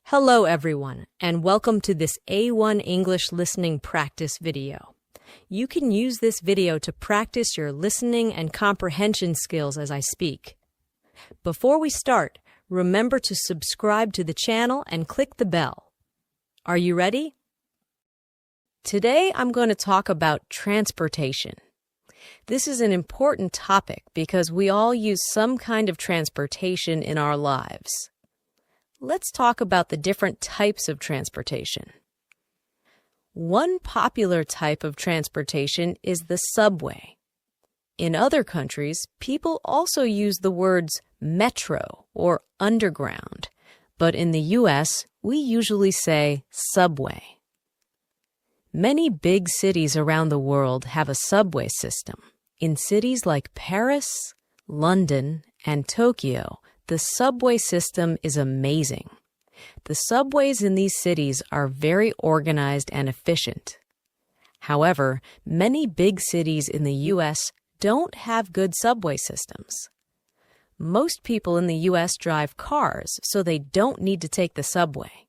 Hello everyone, and welcome to this A1 English listening practice video. You can use this video to practice your listening and comprehension skills as I speak. Before we start, remember to subscribe to the channel and click the bell. Are you ready? Today I'm going to talk about transportation. This is an important topic because we all use some kind of transportation in our lives. Let's talk about the different types of transportation. One popular type of transportation is the subway. In other countries, people also use the words metro or underground, but in the U.S., we usually say subway. Many big cities around the world have a subway system. In cities like Paris, London, and Tokyo, the subway system is amazing. The subways in these cities are very organized and efficient. However, many big cities in the U.S. don't have good subway systems. Most people in the U.S. drive cars, so they don't need to take the subway.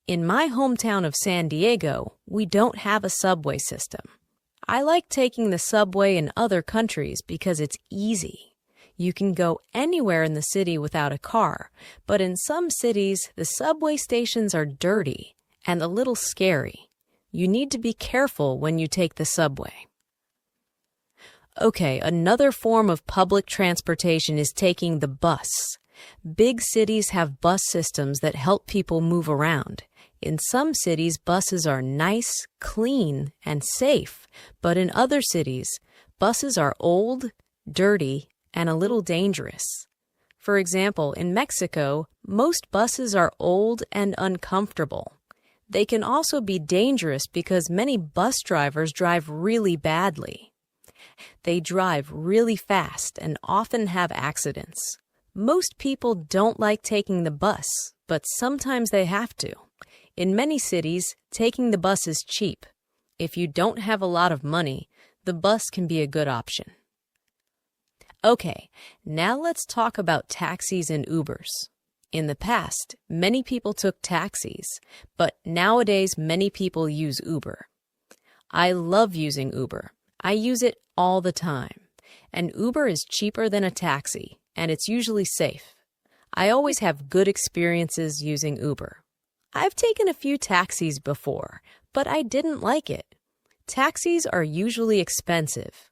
In my hometown of San Diego, we don't have a subway system. I like taking the subway in other countries because it's easy. You can go anywhere in the city without a car, but in some cities, the subway stations are dirty and a little scary. You need to be careful when you take the subway. Okay, another form of public transportation is taking the bus. Big cities have bus systems that help people move around. In some cities, buses are nice, clean, and safe, but in other cities, buses are old, dirty, and a little dangerous. For example, in Mexico, most buses are old and uncomfortable. They can also be dangerous because many bus drivers drive really badly. They drive really fast and often have accidents. Most people don't like taking the bus, but sometimes they have to. In many cities, taking the bus is cheap. If you don't have a lot of money, the bus can be a good option. Okay, now let's talk about taxis and Ubers. In the past, many people took taxis, but nowadays many people use Uber. I love using Uber. I use it all the time. And Uber is cheaper than a taxi, and it's usually safe. I always have good experiences using Uber. I've taken a few taxis before, but I didn't like it. Taxis are usually expensive.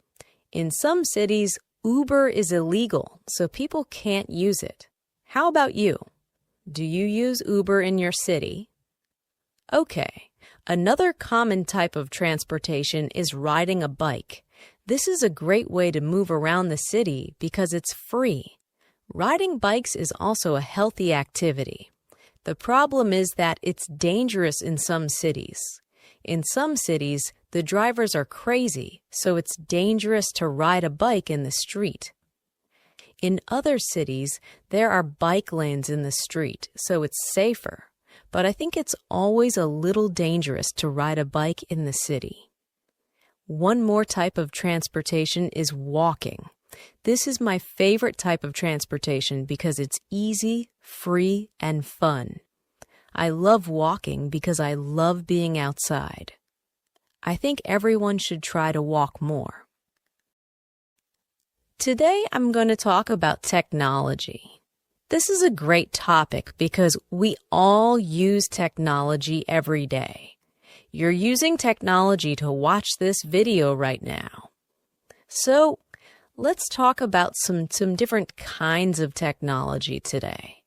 In some cities, Uber is illegal, so people can't use it. How about you? Do you use Uber in your city? Okay, another common type of transportation is riding a bike. This is a great way to move around the city because it's free. Riding bikes is also a healthy activity. The problem is that it's dangerous in some cities. In some cities, the drivers are crazy, so it's dangerous to ride a bike in the street. In other cities, there are bike lanes in the street, so it's safer. But I think it's always a little dangerous to ride a bike in the city. One more type of transportation is walking. This is my favorite type of transportation because it's easy, free, and fun. I love walking because I love being outside. I think everyone should try to walk more. Today I'm going to talk about technology. This is a great topic because we all use technology every day. You're using technology to watch this video right now. So, let's talk about some different kinds of technology today.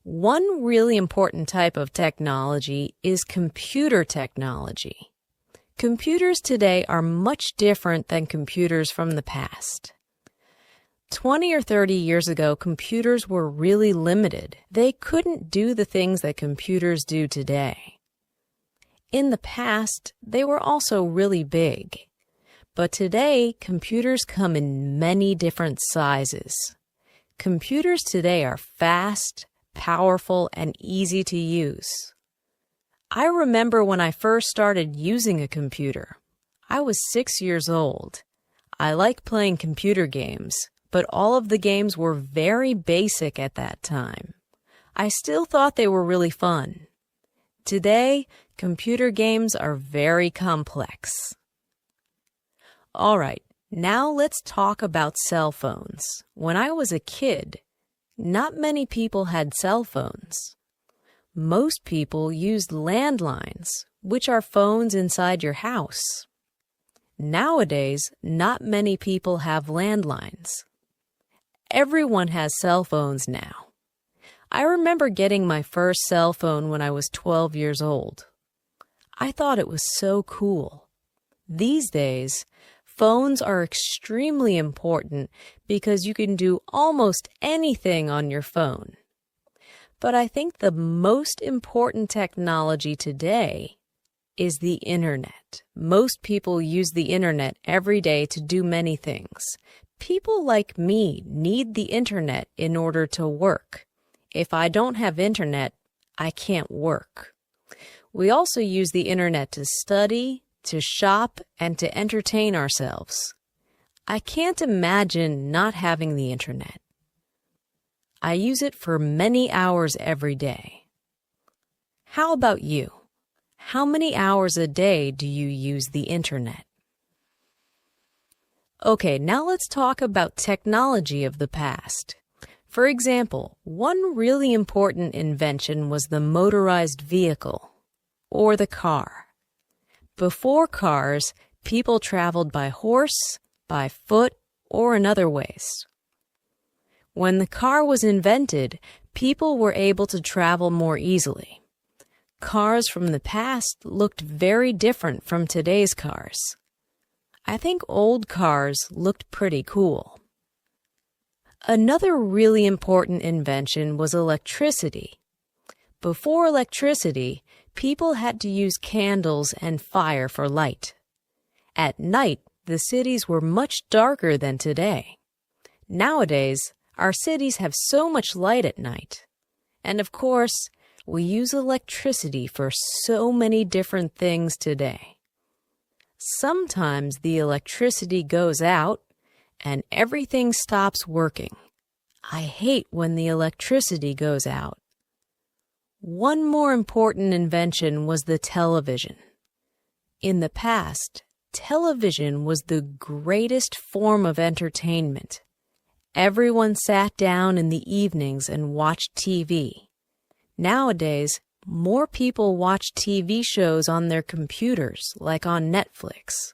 One really important type of technology is computer technology. Computers today are much different than computers from the past. 20 or 30 years ago, computers were really limited. They couldn't do the things that computers do today. In the past, they were also really big. But today, computers come in many different sizes. Computers today are fast, powerful, and easy to use. I remember when I first started using a computer. I was 6 years old. I like playing computer games, but all of the games were very basic at that time. I still thought they were really fun. Today, computer games are very complex. All right, now let's talk about cell phones. When I was a kid, not many people had cell phones. Most people used landlines, which are phones inside your house. Nowadays, not many people have landlines. Everyone has cell phones now. I remember getting my first cell phone when I was 12 years old. I thought it was so cool. These days, phones are extremely important because you can do almost anything on your phone. But I think the most important technology today is the internet. Most people use the internet every day to do many things. People like me need the internet in order to work. If I don't have internet, I can't work. We also use the internet to study, to shop, and to entertain ourselves. I can't imagine not having the internet. I use it for many hours every day. How about you? How many hours a day do you use the internet? Okay, now let's talk about technology of the past. For example, one really important invention was the motorized vehicle, or the car. Before cars, people traveled by horse, by foot, or in other ways. When the car was invented, people were able to travel more easily. Cars from the past looked very different from today's cars. I think old cars looked pretty cool. Another really important invention was electricity. Before electricity, people had to use candles and fire for light. At night, the cities were much darker than today. Nowadays, our cities have so much light at night. And of course, we use electricity for so many different things today. Sometimes the electricity goes out and everything stops working. I hate when the electricity goes out. One more important invention was the television. In the past, television was the greatest form of entertainment. Everyone sat down in the evenings and watched TV. Nowadays, more people watch TV shows on their computers, like on Netflix.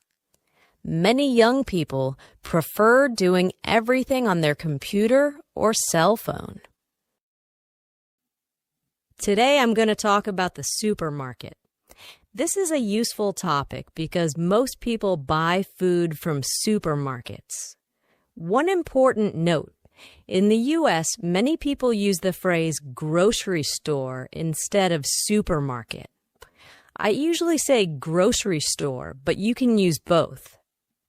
Many young people prefer doing everything on their computer or cell phone. Today I'm going to talk about the supermarket. This is a useful topic because most people buy food from supermarkets. One important note. In the U.S., many people use the phrase grocery store instead of supermarket. I usually say grocery store, but you can use both.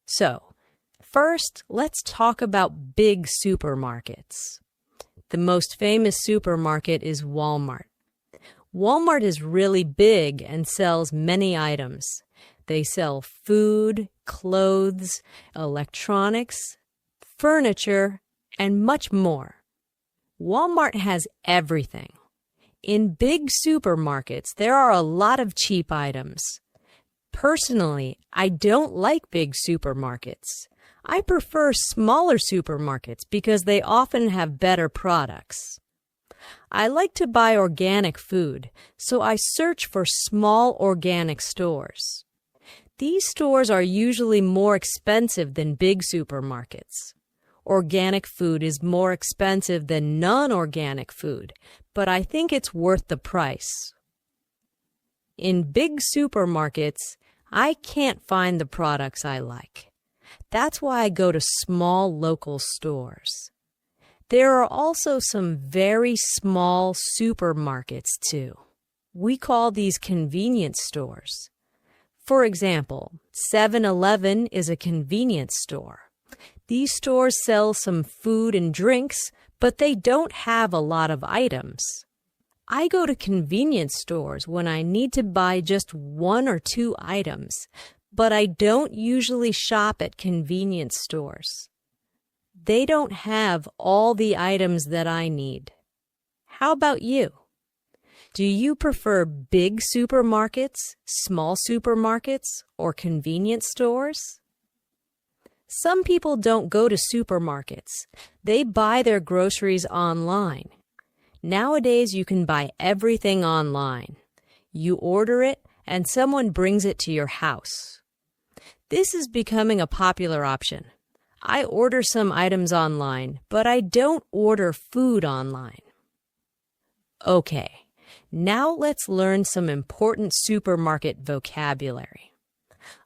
So, first, let's talk about big supermarkets. The most famous supermarket is Walmart. Walmart is really big and sells many items. They sell food, clothes, electronics, furniture, and much more. Walmart has everything. In big supermarkets, there are a lot of cheap items. Personally, I don't like big supermarkets. I prefer smaller supermarkets because they often have better products. I like to buy organic food, so I search for small organic stores. These stores are usually more expensive than big supermarkets. Organic food is more expensive than non-organic food, but I think it's worth the price. In big supermarkets, I can't find the products I like. That's why I go to small local stores. There are also some very small supermarkets too. We call these convenience stores. For example, 7-Eleven is a convenience store. These stores sell some food and drinks, but they don't have a lot of items. I go to convenience stores when I need to buy just 1 or 2 items, but I don't usually shop at convenience stores. They don't have all the items that I need. How about you? Do you prefer big supermarkets, small supermarkets, or convenience stores? Some people don't go to supermarkets. They buy their groceries online. Nowadays, you can buy everything online. You order it, and someone brings it to your house. This is becoming a popular option. I order some items online, but I don't order food online. Okay. Now let's learn some important supermarket vocabulary.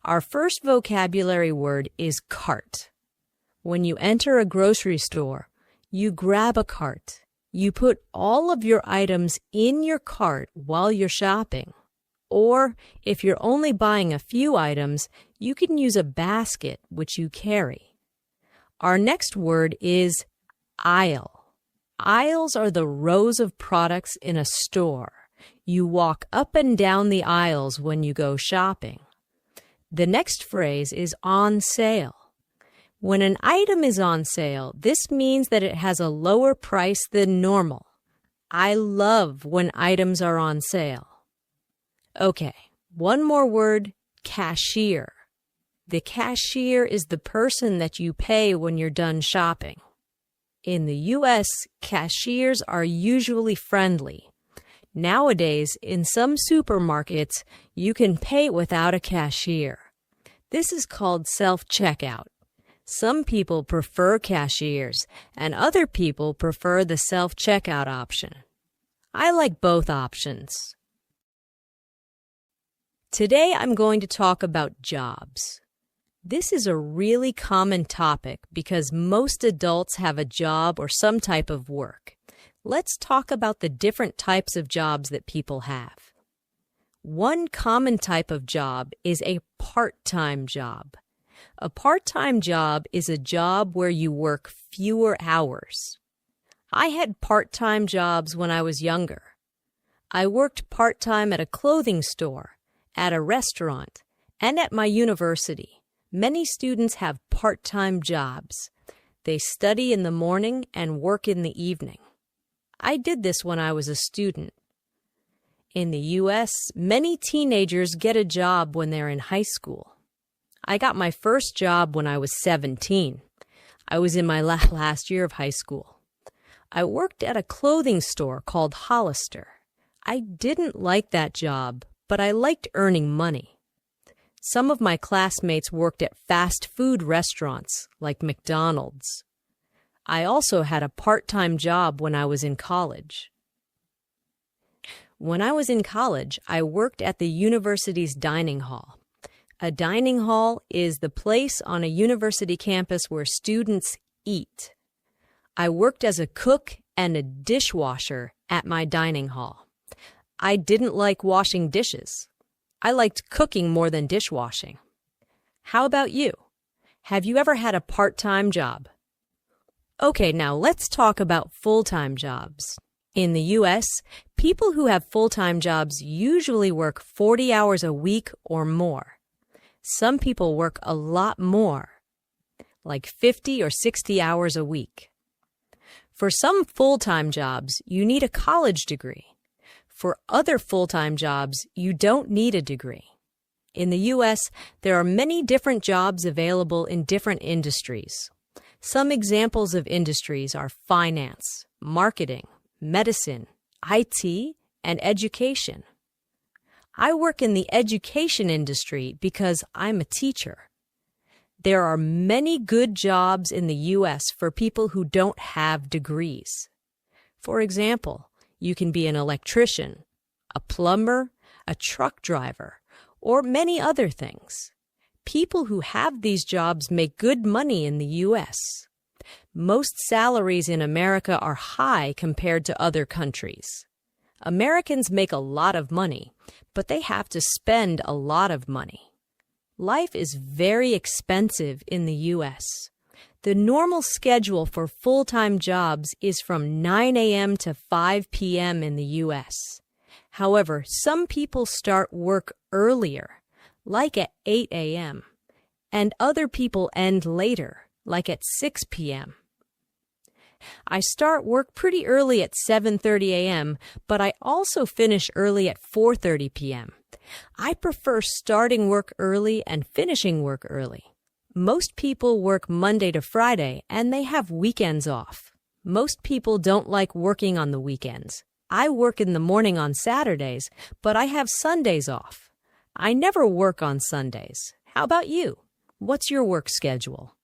Our first vocabulary word is cart. When you enter a grocery store, you grab a cart. You put all of your items in your cart while you're shopping. Or if you're only buying a few items, you can use a basket which you carry. Our next word is aisle. Aisles are the rows of products in a store. You walk up and down the aisles when you go shopping. The next phrase is on sale. When an item is on sale, this means that it has a lower price than normal. I love when items are on sale. Okay, one more word, cashier. The cashier is the person that you pay when you're done shopping. In the U.S., cashiers are usually friendly. Nowadays, in some supermarkets, you can pay without a cashier. This is called self-checkout. Some people prefer cashiers, and other people prefer the self-checkout option. I like both options. Today, I'm going to talk about jobs. This is a really common topic because most adults have a job or some type of work. Let's talk about the different types of jobs that people have. One common type of job is a part-time job. A part-time job is a job where you work fewer hours. I had part-time jobs when I was younger. I worked part-time at a clothing store, at a restaurant, and at my university. Many students have part-time jobs. They study in the morning and work in the evening. I did this when I was a student. In the U.S., many teenagers get a job when they're in high school. I got my first job when I was 17. I was in my last year of high school. I worked at a clothing store called Hollister. I didn't like that job, but I liked earning money. Some of my classmates worked at fast food restaurants like McDonald's. I also had a part-time job when I was in college. When I was in college, I worked at the university's dining hall. A dining hall is the place on a university campus where students eat. I worked as a cook and a dishwasher at my dining hall. I didn't like washing dishes. I liked cooking more than dishwashing. How about you? Have you ever had a part-time job? Okay, now let's talk about full-time jobs. In the U.S., people who have full-time jobs usually work 40 hours a week or more. Some people work a lot more, like 50 or 60 hours a week. For some full-time jobs, you need a college degree. For other full-time jobs, you don't need a degree. In the U.S., there are many different jobs available in different industries. Some examples of industries are finance, marketing, medicine, IT, and education. I work in the education industry because I'm a teacher. There are many good jobs in the U.S. for people who don't have degrees. For example, you can be an electrician, a plumber, a truck driver, or many other things. People who have these jobs make good money in the U.S. Most salaries in America are high compared to other countries. Americans make a lot of money, but they have to spend a lot of money. Life is very expensive in the U.S. The normal schedule for full-time jobs is from 9 a.m. to 5 p.m. in the U.S. However, some people start work earlier, like at 8 a.m., and other people end later, like at 6 p.m. I start work pretty early at 7:30 a.m., but I also finish early at 4:30 p.m. I prefer starting work early and finishing work early. Most people work Monday to Friday, and they have weekends off. Most people don't like working on the weekends. I work in the morning on Saturdays, but I have Sundays off. I never work on Sundays. How about you? What's your work schedule?